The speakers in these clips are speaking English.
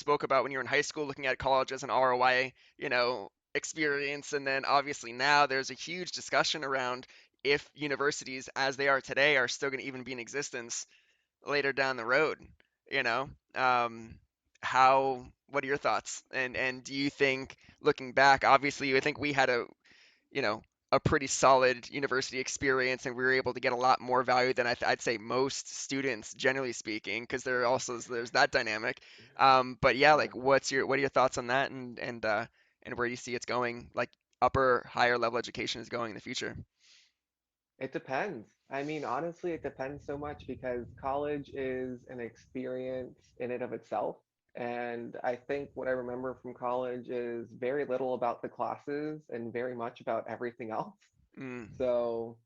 spoke about when you were in high school, looking at college as an ROI, experience, and then obviously now there's a huge discussion around if universities as they are today are still going to even be in existence later down the road, you know? Um, what are your thoughts? And do you think, looking back, obviously, I think we had you know, a pretty solid university experience, and we were able to get a lot more value than I'd say most students, generally speaking, because there's that dynamic. But yeah, Yeah. like, what are your thoughts on that, and where do you see it's going, like upper, higher level education is going in the future? It depends. I mean, honestly, it depends so much because college is an experience in and of itself. And I think what I remember from college is very little about the classes and very much about everything else. Mm, So,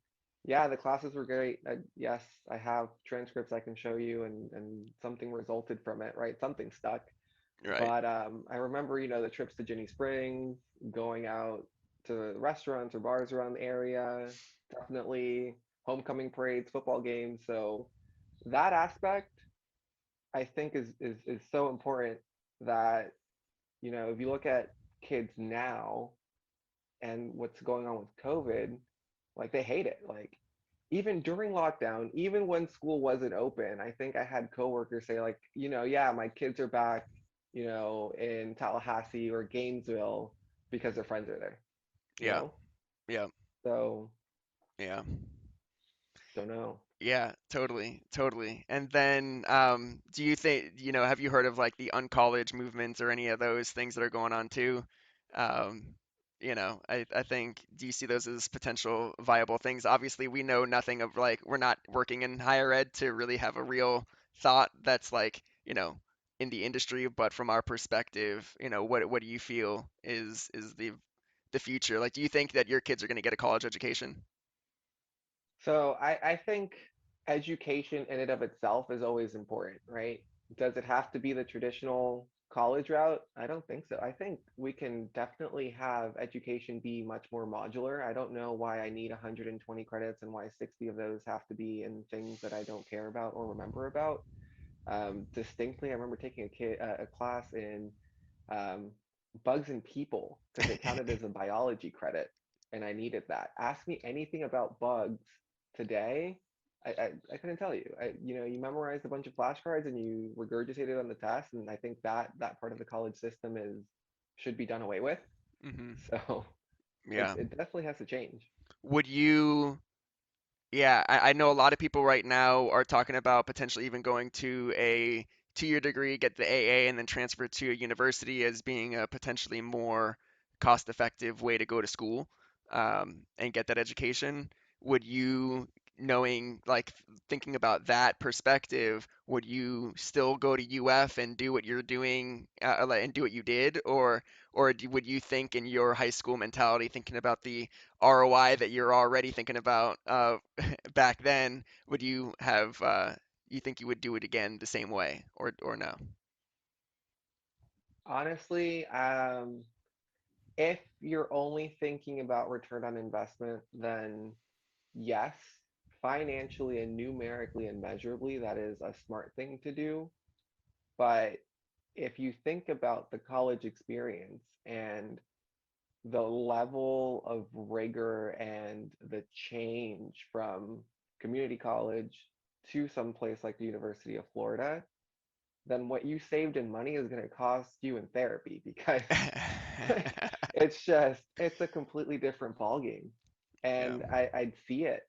yeah, the classes were great. Yes, I have transcripts I can show you, and something resulted from it, right? Something stuck. right. But I remember, the trips to Ginny Springs, going out to restaurants or bars around the area, definitely homecoming parades, football games. So that aspect, I think, is so important that, if you look at kids now and what's going on with COVID, like they hate it. Like even during lockdown, even when school wasn't open, I think I had coworkers say like, yeah, my kids are back, in Tallahassee or Gainesville because their friends are there, you Yeah. know? Yeah. So Yeah. don't know. Yeah, totally, totally. And then, do you think, have you heard of like the uncollege movements or any of those things that are going on too? Um, I think, do you see those as potential viable things? Obviously, we know nothing of like, we're not working in higher ed to really have a real thought that's like, in the industry, but from our perspective, what do you feel is the future? Like, do you think that your kids are going to get a college education? So I think education in and of itself is always important, right? Does it have to be the traditional college route? I don't think so. I think we can definitely have education be much more modular. I don't know why I need 120 credits and why 60 of those have to be in things that I don't care about or remember about. Distinctly, I remember taking a class in um, bugs and people because it counted as a biology credit, and I needed that. Ask me anything about bugs today, I couldn't tell you. You memorized a bunch of flashcards and you regurgitated on the test, and I think that part of the college system is should be done away with. Hmm. So it Yeah. it definitely has to change. Would you? Yeah, I know a lot of people right now are talking about potentially even going to a 2-year degree, get the AA, and then transfer to a university as being a potentially more cost-effective way to go to school, and get that education. Would you, knowing, like, thinking about that perspective, would you still go to UF and do what you're doing, and do what you did, or would you think in your high school mentality, thinking about the ROI that you're already thinking about back then, would you think you would do it again the same way, or no? Honestly, if you're only thinking about return on investment, then yes, financially and numerically and measurably, that is a smart thing to do. But if you think about the college experience and the level of rigor and the change from community college to some place like the University of Florida, then what you saved in money is going to cost you in therapy because it's a completely different ballgame. Yeah, And I'd see it.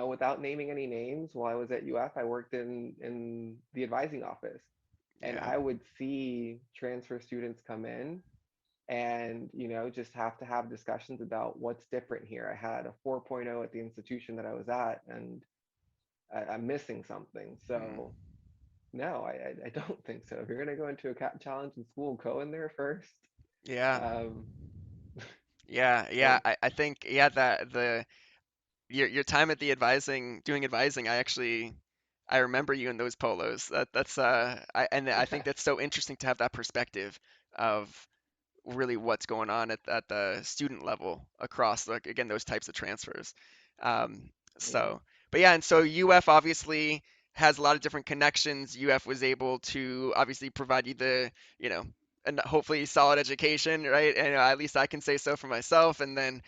Without naming any names, while I was at UF, I worked in the advising office, and yeah, I would see transfer students come in and just have to have discussions about what's different here. I had a 4.0 at the institution that I was at, and I'm missing something. mm, So no, I don't think so. If you're gonna go into a challenge in school, go in there first. yeah, Um, yeah, yeah. and I think, yeah, that your time at the doing advising, I remember you in those polos. I think yeah, that's so interesting to have that perspective of really what's going on at the student level across, like, again, those types of transfers. Um, yeah. so, but yeah, and so UF obviously. has a lot of different connections. UF was able to obviously provide you the, you know, and hopefully solid education, right? And at least I can say so for myself. And then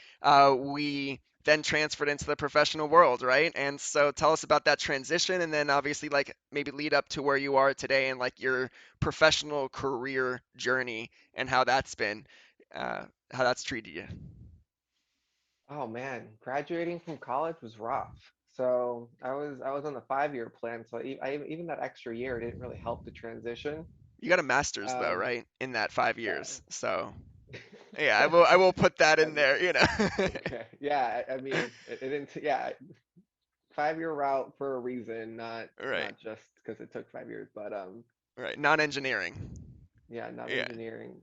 we then transferred into the professional world, right? And so tell us about that transition, and then obviously like maybe lead up to where you are today and like your professional career journey and uh, how that's treated you. Oh man, graduating from college was rough. So I was on the 5-year plan, so even that extra year didn't really help the transition. You got a master's though, Um, right? In that 5 years. yeah. So yeah, I will put that I in mean, there, you know. okay, yeah. I mean, it didn't. Yeah, 5-year route for a reason, not Right, not just because it took 5 years, but right. Non-engineering. yeah, not Yeah. engineering.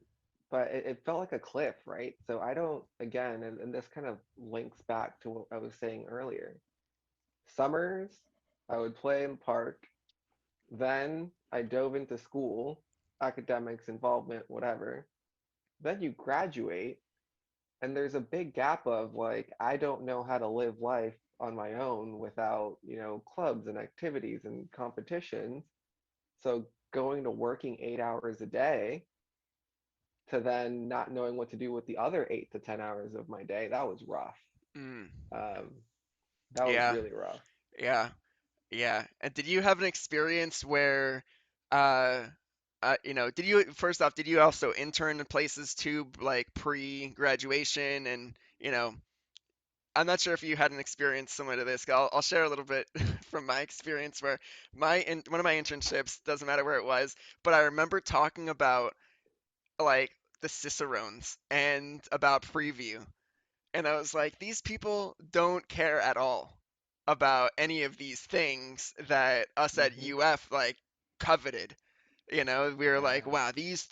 But it felt like a cliff, right? So I don't, again, and this kind of links back to what I was saying earlier. Summers, I would play in the park. Then I dove into school, academics, involvement, whatever. Then you graduate, and there's a big gap of like, I don't know how to live life on my own without, clubs and activities and competitions. So going to working 8 hours a day to then not knowing what to do with the other 8 to 10 hours of my day, that was rough. Mm, Um, that was yeah. really rough. Yeah. Yeah. And did you have an experience where, uh, did you first off, did you also intern in places too, like pre-graduation? And I'm not sure if you had an experience similar to this. I'll share a little bit from my experience where one of my internships, doesn't matter where it was, but I remember talking about like the Cicerones and about preview. And I was like, these people don't care at all about any of these things that us at Hmm. UF like coveted. We were like, Yeah. wow, these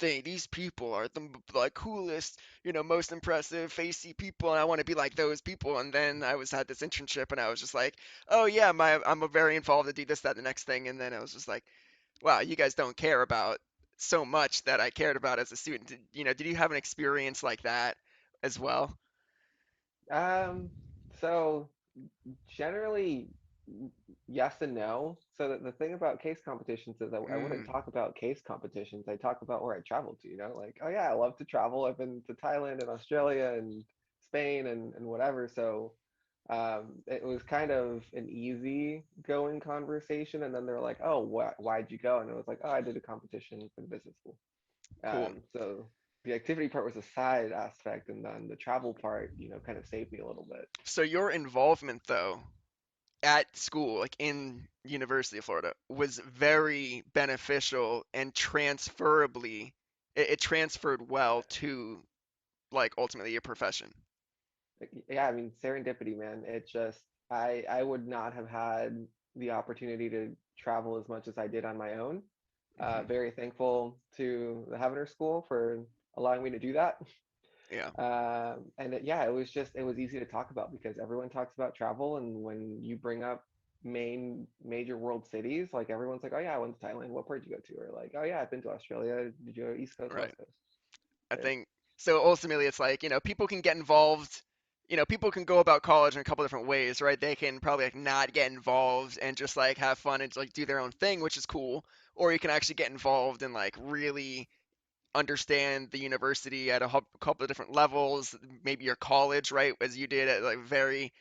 people are the like coolest, most impressive, facey people, and I want to be like those people. And then I was had this internship, and I was just like, oh yeah, I'm a very involved to do this, that, the next thing. And then I was just like, wow, you guys don't care about so much that I cared about as a student. Did you have an experience like that as well? Um, so generally, yes and no. So the thing about case competitions is I wouldn't Mm, talk about case competitions. I talk about where I traveled to, like, oh yeah, I love to travel. I've been to Thailand and Australia and Spain and whatever. So it was kind of an easy going conversation. And then they're like, oh, why'd you go? And it was like, oh, I did a competition for the business school. cool. So the activity part was a side aspect, and then the travel part, kind of saved me a little bit. So your involvement though at school, like in University of Florida, was very beneficial and it transferred well to like ultimately your profession. Yeah, I mean, serendipity, man. It just, I would not have had the opportunity to travel as much as I did on my own. Hmm. Very thankful to the Havner School for allowing me to do that. Yeah, And yeah, it was easy to talk about because everyone talks about travel, and when you bring up major world cities, like everyone's like, oh yeah, I went to Thailand. What part did you go to? Or like, oh yeah, I've been to Australia. Did you go East Coast, right. West Coast? I Right? think so. Ultimately, it's like, people can get involved. People can go about college in a couple different ways, right? They can probably like not get involved and just like have fun and like do their own thing, which is cool. Or you can actually get involved and like really understand the university at a couple of different levels, maybe your college, right, as you did at like very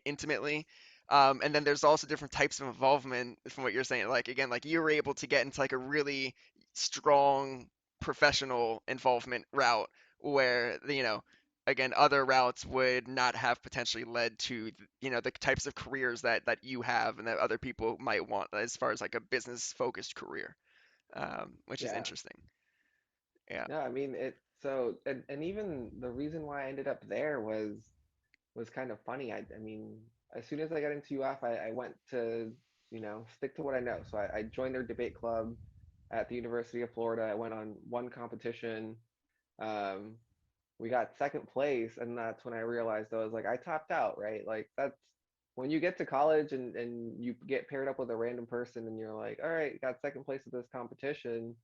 intimately. And then there's also different types of involvement from what you're saying. Like again, like you were able to get into like a really strong professional involvement route where again other routes would not have potentially led to the types of careers that you have and that other people might want as far as like a business focused career, which is Yeah. interesting. Yeah. No, I mean it. So and even the reason why I ended up there was kind of funny. I mean, as soon as I got into UF, I went to stick to what I know. So I joined their debate club at the University of Florida. I went on one competition. Um, we got second place, and that's when I realized I was like, I topped out, right? Like that's when you get to college and you get paired up with a random person, and you're like, all right, got second place at this competition.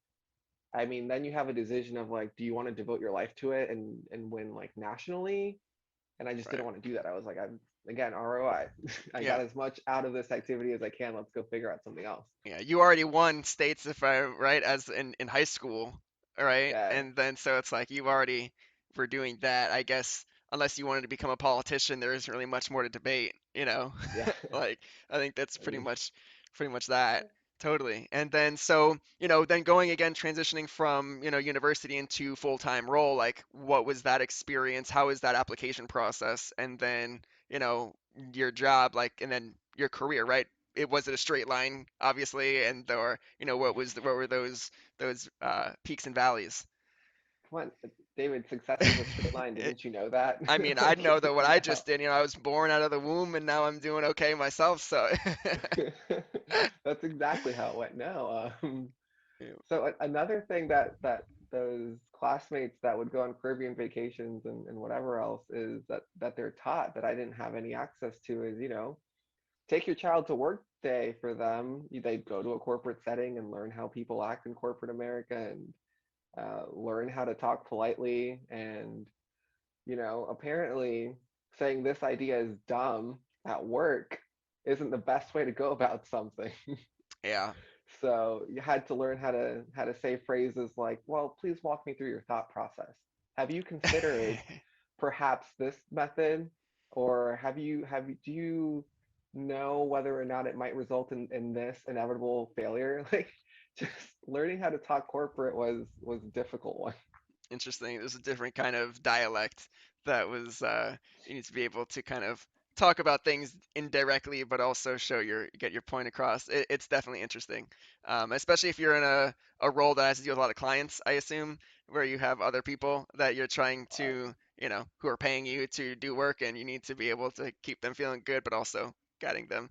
I mean, then you have a decision of like, do you want to devote your life to it and win like nationally? And I just Right. didn't want to do that. I was like, again, ROI. I Yeah. got as much out of this activity as I can. Let's go figure out something else. Yeah, you already won states if I right as in high school, right? Yeah, And then so it's like you already were doing that. I guess unless you wanted to become a politician, there isn't really much more to debate, you know? yeah. Like I think that's I mean, pretty much that. Totally. And then so, then going again transitioning from, university into full-time role, like what was that experience? How was that application process? And then, your job like and then your career, right? It was it a straight line, obviously, and or what were those peaks and valleys? come on, David, success is a straight line. Didn't you know that? I mean, I Like, know that what I no. just did, I was born out of the womb and now I'm doing okay myself, so That's exactly how it went. No. yeah. So another thing that those classmates that would go on Caribbean vacations and whatever else is that they're taught that I didn't have any access to is, take your child to work day for them. They'd go to a corporate setting and learn how people act in corporate America and learn how to talk politely. And, apparently saying this idea is dumb at work isn't the best way to go about something. Yeah. So you had to learn how to say phrases like, "Well, please walk me through your thought process. Have you considered perhaps this method, or do you know whether or not it might result in this inevitable failure?" Like, just learning how to talk corporate was a difficult one. Interesting. There's a different kind of dialect that was you need to be able to kind of talk about things indirectly, but also get your point across. It's definitely interesting, especially if you're in a role that has to deal with a lot of clients, I assume, where you have other people that you're trying Uh, to, who are paying you to do work, and you need to be able to keep them feeling good, but also guiding them.